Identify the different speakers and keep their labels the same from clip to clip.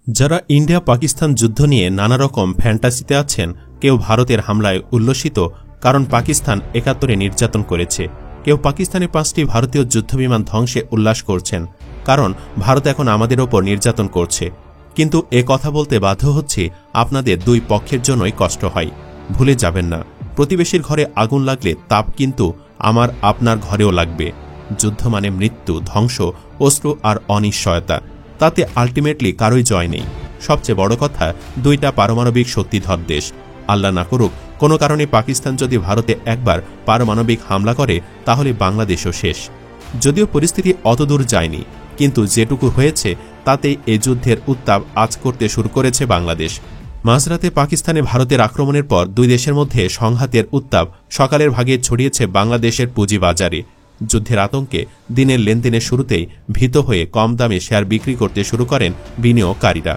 Speaker 1: যারা ইন্ডিয়া পাকিস্তান যুদ্ধ নিয়ে নানা রকম ফ্যান্টাসিতে আছেন, কেউ ভারতের হামলায় উল্লসিত কারণ পাকিস্তান ৭১ নির্যাতন করেছে, কেউ পাকিস্তানের ৫টি ভারতীয় যুদ্ধবিমান ধ্বংসে উল্লাস করছেন কারণ ভারত এখন আমাদের ওপর নির্যাতন করছে। কিন্তু এ কথা বলতে বাধ্য হচ্ছি, আপনাদের দুই পক্ষের জন্যই কষ্ট হয়। ভুলে যাবেন না, প্রতিবেশীর ঘরে আগুন লাগলে তাপ কিন্তু আমার আপনার ঘরেও লাগবে। যুদ্ধ মানে মৃত্যু, ধ্বংস, অশ্রু আর অনিশ্চয়তা। তাতে আলটিমেটলি কারোই জয় নেই। সবচেয়ে বড় কথা, দুইটা পারমাণবিক শক্তিধর দেশ। আল্লাহ না করুক কোনো কারণে পাকিস্তান যদি ভারতে একবার পারমাণবিক হামলা করে, তাহলে বাংলাদেশও শেষ। যদিও পরিস্থিতি অতদূর যায়নি, কিন্তু যেটুকু হয়েছে তাতেই এ যুদ্ধের উত্তাপ আঁচ করতে শুরু করেছে বাংলাদেশ। মাঝরাতে পাকিস্তানে ভারতের আক্রমণের পর দুই দেশের মধ্যে সংঘাতের উত্তাপ সকালের ভাগে ছড়িয়েছে বাংলাদেশের পুঁজিবাজারে। যুদ্ধের আতঙ্কে দিনের লেনদেনের শুরুতেই ভীত হয়ে কম দামে শেয়ার বিক্রি করতে শুরু করেন বিনিয়োগকারীরা।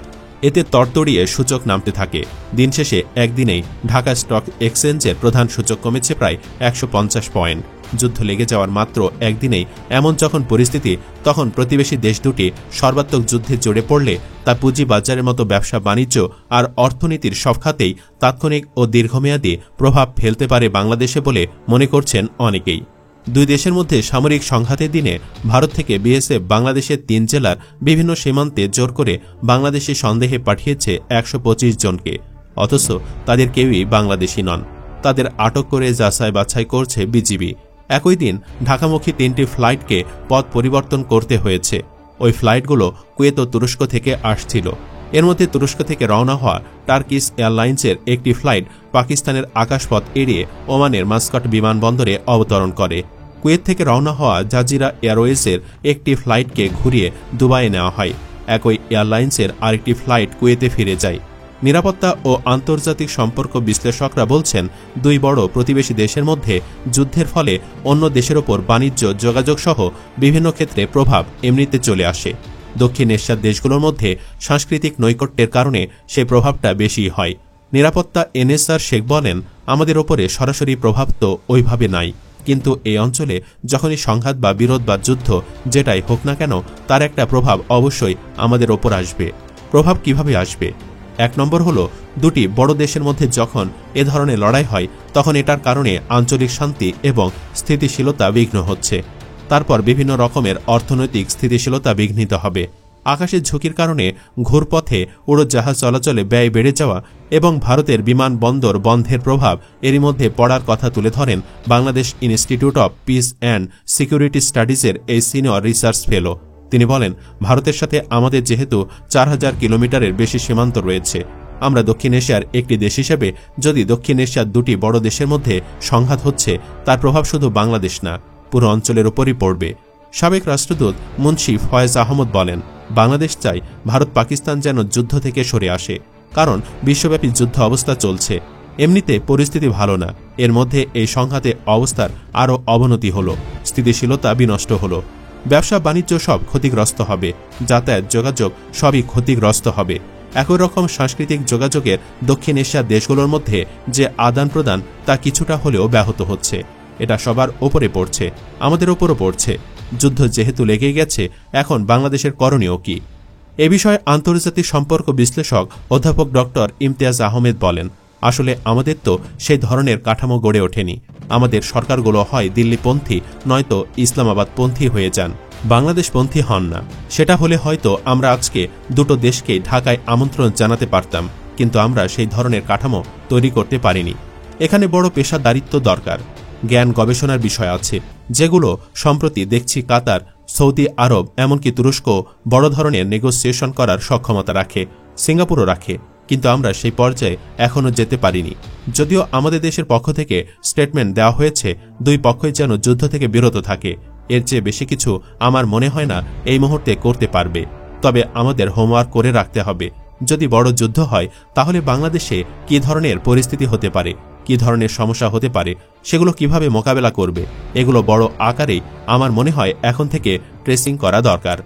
Speaker 1: এতে তরতড়িয়ে সূচক নামতে থাকে। দিন শেষে একদিনেই ঢাকা স্টক এক্সচেঞ্জের প্রধান সূচক কমেছে প্রায় ১৫০ পয়েন্ট। যুদ্ধ লেগে যাওয়ার মাত্র একদিনেই এমন যখন পরিস্থিতি, তখন প্রতিবেশী দেশ দুটি সর্বাত্মক যুদ্ধে জড়ে পড়লে তা পুঁজিবাজারের মতো ব্যবসা বাণিজ্য আর অর্থনীতির সব খাতেই তাৎক্ষণিক ও দীর্ঘমেয়াদী প্রভাব ফেলতে পারে বাংলাদেশে বলে মনে করছেন অনেকেই। দুই দেশের মধ্যে সামরিক সংঘাতের দিনে ভারত থেকে বিএসএফ বাংলাদেশের ৩ জেলার বিভিন্ন সীমান্তে জোর করে বাংলাদেশি সন্দেহে পাঠিয়েছে ১২৫ জনকে। অথচ তাদের কেউই বাংলাদেশি নন। তাদের আটক করে যাচাই বাছাই করছে বিজিবি। একই দিন ঢাকামুখী ৩টি ফ্লাইটকে পথ পরিবর্তন করতে হয়েছে। ওই ফ্লাইটগুলো কুয়েত ও তুরস্ক থেকে আসছিল। এর মধ্যে তুরস্ক থেকে রওনা হওয়া টার্কিশ এয়ারলাইন্সের একটি ফ্লাইট পাকিস্তানের আকাশপথ এড়িয়ে ওমানের মাস্কাট বিমানবন্দরে অবতরণ করে। কুয়েত থেকে রওনা হওয়া জাজিরা এয়ারওয়েজের একটি ফ্লাইটকে ঘুরিয়ে দুবাইয়ে নেওয়া হয়। একই এয়ারলাইন্সের আরেকটি ফ্লাইট কুয়েতে ফিরে যায়। নিরাপত্তা ও আন্তর্জাতিক সম্পর্ক বিশ্লেষকরা বলছেন, দুই বড় প্রতিবেশী দেশের মধ্যে যুদ্ধের ফলে অন্য দেশের ওপর বাণিজ্য, যোগাযোগ সহ বিভিন্ন ক্ষেত্রে প্রভাব এমনিতে চলে আসে। দক্ষিণ এশিয়ার দেশগুলোর মধ্যে সাংস্কৃতিক নৈকট্যের কারণে সে প্রভাবটা বেশি হয়। নিরাপত্তা এনএসআর শেখ বলেন, আমাদের ওপরে সরাসরি প্রভাব তো ওইভাবে নাই, কিন্তু এই অঞ্চলে যখনই সংঘাত বা বিরোধ বা যুদ্ধ যেটাই হোক না কেন, তার একটা প্রভাব অবশ্যই আমাদের ওপর আসবে। প্রভাব কিভাবে আসবে? ১ নম্বর হলো, দুটি বড় দেশের মধ্যে যখন এ ধরনের লড়াই হয়, তখন এটার কারণে আঞ্চলিক শান্তি এবং স্থিতিশীলতা বিঘ্ন হচ্ছে। তারপর বিভিন্ন রকমের অর্থনৈতিক স্থিতিশীলতা বিঘ্নিত হবে। আকাশের ঝুঁকির কারণে ঘুরপথে উড়োজাহাজ চলাচলে ব্যয় বেড়ে যাওয়া এবং ভারতের বিমানবন্দর বন্ধের প্রভাব এরই মধ্যে পড়ার কথা তুলে ধরেন Bangladesh institute of peace and security স্টাডিজের এই সিনিয়র রিসার্চ ফেলো। তিনি বলেন, ভারতের সাথে আমাদের যেহেতু ৪,০০০ কিলোমিটারের বেশি সীমান্ত রয়েছে, আমরা দক্ষিণ এশিয়ার একটি দেশ হিসেবে যদি দক্ষিণ এশিয়ার দুটি বড় দেশের মধ্যে সংঘাত হচ্ছে, তার প্রভাব শুধু বাংলাদেশ না, পুরো অঞ্চলের উপরই পড়বে। সাবেক রাষ্ট্রদূত মুন্সি ফয়েজ আহমদ বলেন, বাংলাদেশ চাই ভারত পাকিস্তান যেন যুদ্ধ থেকে সরে আসে, কারণ বিশ্বব্যাপী যুদ্ধ অবস্থা চলছে। এমনিতে পরিস্থিতি ভালো না, এর মধ্যে এই সংঘাতে অবস্থার আরও অবনতি হল, স্থিতিশীলতা বিনষ্ট হল, ব্যবসা বাণিজ্য সব ক্ষতিগ্রস্ত হবে, যাতায়াত যোগাযোগ সবই ক্ষতিগ্রস্ত হবে। একই রকম সাংস্কৃতিক যোগাযোগের দক্ষিণ এশিয়ার দেশগুলোর মধ্যে যে আদান প্রদান তা কিছুটা হলেও ব্যাহত হচ্ছে। এটা সবার ওপরে পড়ছে, আমাদের ওপরও পড়ছে। যুদ্ধ যেহেতু লেগেই গেছে, এখন বাংলাদেশের করণীয় কি? এ বিষয়ে আন্তর্জাতিক সম্পর্ক বিশ্লেষক অধ্যাপক ডক্টর ইমতিয়াজ আহমেদ বলেন, আসলে আমাদের তো সেই ধরনের কাঠামো গড়ে ওঠেনি। আমাদের সরকারগুলো হয় দিল্লিপন্থী নয়তো ইসলামাবাদপন্থী হয়ে যান, বাংলাদেশপন্থী হন না। সেটা হলে হয়তো আমরা আজকে দুটো দেশকে ঢাকায় আমন্ত্রণ জানাতে পারতাম, কিন্তু আমরা সেই ধরনের কাঠামো তৈরি করতে পারিনি। এখানে বড় পেশাদারিত্ব দরকার, জ্ঞান গবেষণার বিষয় আছে, যেগুলো সম্প্রতি দেখছি কাতার, সৌদি আরব, এমনকি তুরস্ক বড় ধরনের নেগোসিয়েশন করার সক্ষমতা রাখে, সিঙ্গাপুরও রাখে, কিন্তু আমরা সেই পর্যায়ে এখনও যেতে পারিনি। যদিও আমাদের দেশের পক্ষ থেকে স্টেটমেন্ট দেওয়া হয়েছে দুই পক্ষই যেন যুদ্ধ থেকে বিরত থাকে, এর চেয়ে বেশি কিছু আমার মনে হয় না এই মুহূর্তে করতে পারবে। তবে আমাদের হোমওয়ার্ক করে রাখতে হবে। যদি বড় যুদ্ধ হয়, তাহলে বাংলাদেশে কি ধরনের পরিস্থিতি হতে পারে, কি ধরনের সমস্যা হতে পারে, সেগুলো কিভাবে মোকাবেলা করবে, এগুলো বড় আকারে আমার মনে হয় এখন থেকে ট্রেসিং করা দরকার।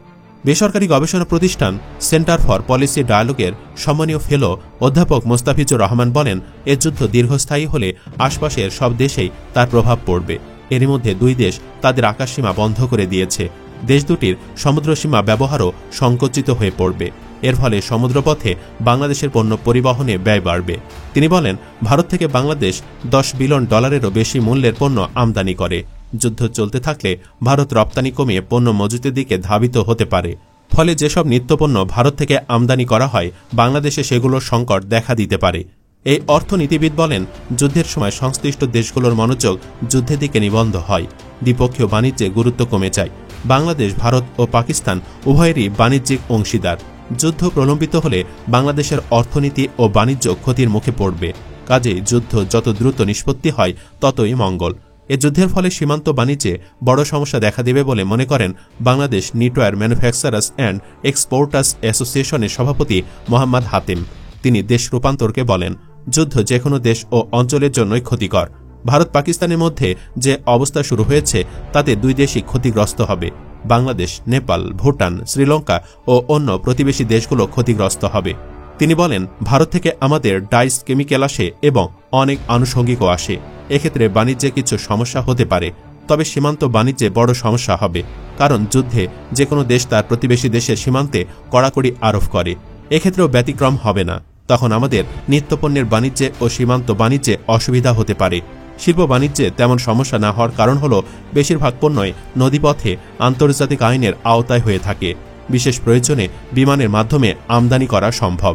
Speaker 1: বেসরকারি গবেষণা প্রতিষ্ঠান সেন্টার ফর পলিসি ডায়ালগের সম্মানীয় ফেলো অধ্যাপক মোস্তাফিজুর রহমান বলেন, এ যুদ্ধ দীর্ঘস্থায়ী হলে আশপাশের সব দেশেই তার প্রভাব পড়বে। এরই মধ্যে দুই দেশ তাদের আকাশসীমা বন্ধ করে দিয়েছে। দেশ দুটির সমুদ্রসীমা ব্যবহারও সংকুচিত হয়ে পড়বে। এর ফলে সমুদ্রপথে বাংলাদেশের পণ্য পরিবহনে ব্যয় বাড়বে। তিনি বলেন, ভারত থেকে বাংলাদেশ $10 বিলিয়নেরও বেশি মূল্যের পণ্য আমদানি করে। যুদ্ধ চলতে থাকলে ভারত রপ্তানি কমিয়ে পণ্য মজুতের দিকে ধাবিত হতে পারে। ফলে যেসব নিত্যপণ্য ভারত থেকে আমদানি করা হয়, বাংলাদেশে সেগুলোর সংকট দেখা দিতে পারে। এই অর্থনীতিবিদ বলেন, যুদ্ধের সময় সংশ্লিষ্ট দেশগুলোর মনোযোগ যুদ্ধের দিকে নিবদ্ধ হয়, দ্বিপক্ষীয় বাণিজ্যে গুরুত্ব কমে যায়। বাংলাদেশ, ভারত ও পাকিস্তান উভয়েরই বাণিজ্যিক অংশীদার। যুদ্ধ প্রলম্বিত হলে বাংলাদেশের অর্থনীতি ও বাণিজ্য ক্ষতির মুখে পড়বে। কাজেই যুদ্ধ যত দ্রুত নিষ্পত্তি হয় ততই মঙ্গল। এ যুদ্ধের ফলে সীমান্ত বাণিজ্যে বড় সমস্যা দেখা দেবে বলে মনে করেন Bangladesh knitwear manufacturers and exporters অ্যাসোসিয়েশনের সভাপতি মোহাম্মদ হাতিম। তিনি দেশ রূপান্তরকে বলেন, যুদ্ধ যে কোনো দেশ ও অঞ্চলের জন্যই ক্ষতিকর। ভারত পাকিস্তানের মধ্যে যে অবস্থা শুরু হয়েছে তাতে দুই দেশই ক্ষতিগ্রস্ত হবে। বাংলাদেশ, নেপাল, ভুটান, শ্রীলঙ্কা ও অন্য প্রতিবেশী দেশগুলো ক্ষতিগ্রস্ত হবে। তিনি বলেন, ভারত থেকে আমাদের ডাইস কেমিক্যাল আসে এবং অনেক আনুষঙ্গিকও আসে। এক্ষেত্রে বাণিজ্যে কিছু সমস্যা হতে পারে, তবে সীমান্ত বাণিজ্যে বড় সমস্যা হবে, কারণ যুদ্ধে যে কোনো দেশ তার প্রতিবেশী দেশের সীমান্তে কড়াকড়ি আরোপ করে। এক্ষেত্রেও ব্যতিক্রম হবে না। তখন আমাদের নিত্যপণ্যের বাণিজ্যে ও সীমান্ত বাণিজ্যে অসুবিধা হতে পারে। শিল্প বাণিজ্যে তেমন সমস্যা না হওয়ার কারণ হল বেশিরভাগ পণ্যই নদীপথে আন্তর্জাতিক আইনের আওতায় হয়ে থাকে। বিশেষ প্রয়োজনে বিমানের মাধ্যমে আমদানি করা সম্ভব।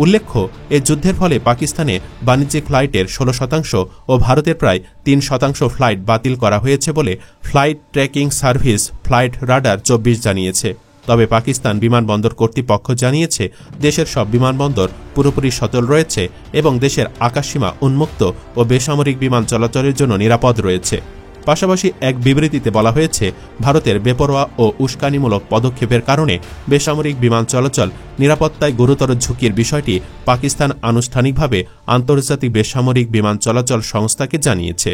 Speaker 1: উল্লেখ্য, এ যুদ্ধের ফলে পাকিস্তানে বাণিজ্যিক ফ্লাইটের 16% ও ভারতের প্রায় 3% ফ্লাইট বাতিল করা হয়েছে বলে flight tracking service flight radar 24 জানিয়েছে। তবে পাকিস্তান বিমানবন্দর কর্তৃপক্ষ জানিয়েছে, দেশের সব বিমানবন্দর পুরোপুরি সচল রয়েছে এবং দেশের আকাশসীমা উন্মুক্ত ও বেসামরিক বিমান চলাচলের জন্য নিরাপদ রয়েছে। পাশাপাশি এক বিবৃতিতে বলা হয়েছে, ভারতের বেপরোয়া ও উস্কানিমূলক পদক্ষেপের কারণে বেসামরিক বিমান চলাচল নিরাপত্তায় গুরুতর ঝুঁকির বিষয়টি পাকিস্তান আনুষ্ঠানিকভাবে আন্তর্জাতিক বেসামরিক বিমান চলাচল সংস্থাকে জানিয়েছে।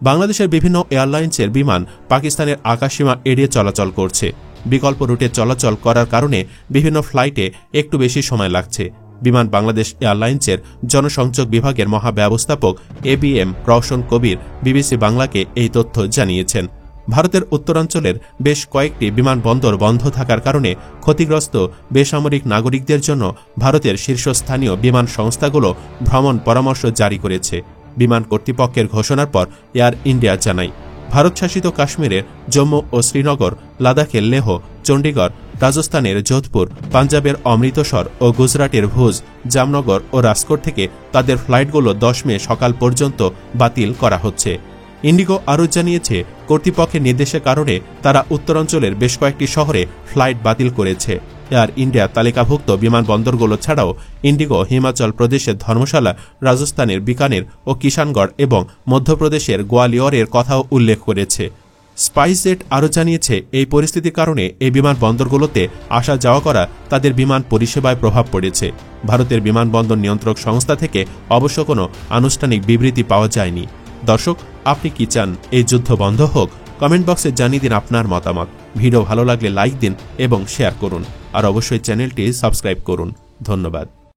Speaker 1: বাংলাদেশের বিভিন্ন এয়ারলাইন্সের বিমান পাকিস্তানের আকাশসীমা এড়িয়ে চলাচল করছে। বিকল্প রুটে চলাচল করার কারণে বিভিন্ন ফ্লাইটে একটু বেশি সময় লাগছে। বিমান বাংলাদেশ এয়ারলাইন্সের জনসংযোগ বিভাগের মহাব্যবস্থাপক ABM রওশন কবির বিবিসি বাংলাকে এই তথ্য জানিয়েছেন। ভারতের উত্তরাঞ্চলের বেশ কয়েকটি বিমানবন্দর বন্ধ থাকার কারণে ক্ষতিগ্রস্ত বেসামরিক নাগরিকদের জন্য ভারতের শীর্ষস্থানীয় বিমান সংস্থাগুলো ভ্রমণ পরামর্শ জারি করেছে। বিমান কর্তৃপক্ষের ঘোষণার পর এয়ার ইন্ডিয়া জানায়, ভারতশাসিত কাশ্মীরের জম্মু ও শ্রীনগর, লাদাখের লেহ, চণ্ডীগড়, রাজস্থানের যোধপুর, পাঞ্জাবের অমৃতসর ও গুজরাটের ভুজ, জামনগর ও রাজকোট থেকে তাদের ফ্লাইটগুলো 10 মে সকাল পর্যন্ত বাতিল করা হচ্ছে। ইন্ডিগো আরও জানিয়েছে, কর্তৃপক্ষের নির্দেশের কারণে তারা উত্তরাঞ্চলের বেশ কয়েকটি শহরে ফ্লাইট বাতিল করেছে। এয়ার ইন্ডিয়া তালিকাভুক্ত বিমানবন্দরগুলো ছাড়াও ইন্ডিগো হিমাচল প্রদেশের ধর্মশালা, রাজস্থানের বিকানের ও কিষানগড় এবং মধ্যপ্রদেশের গোয়ালিয়রের কথাও উল্লেখ করেছে। স্পাইসজেট আরও জানিয়েছে, এই পরিস্থিতির কারণে এই বিমানবন্দরগুলোতে আসা যাওয়া করা তাদের বিমান পরিষেবায় প্রভাব পড়েছে। ভারতের বিমানবন্দর নিয়ন্ত্রক সংস্থা থেকে অবশ্য কোনো আনুষ্ঠানিক বিবৃতি পাওয়া যায়নি। দর্শক, আপনি কি চান এই যুদ্ধ বন্ধ হোক? কমেন্ট বক্সে জানিয়ে দিন আপনার মতামত। ভিডিও ভালো লাগলে লাইক দিন এবং শেয়ার করুন, আর অবশ্যই চ্যানেলটি সাবস্ক্রাইব করুন। ধন্যবাদ।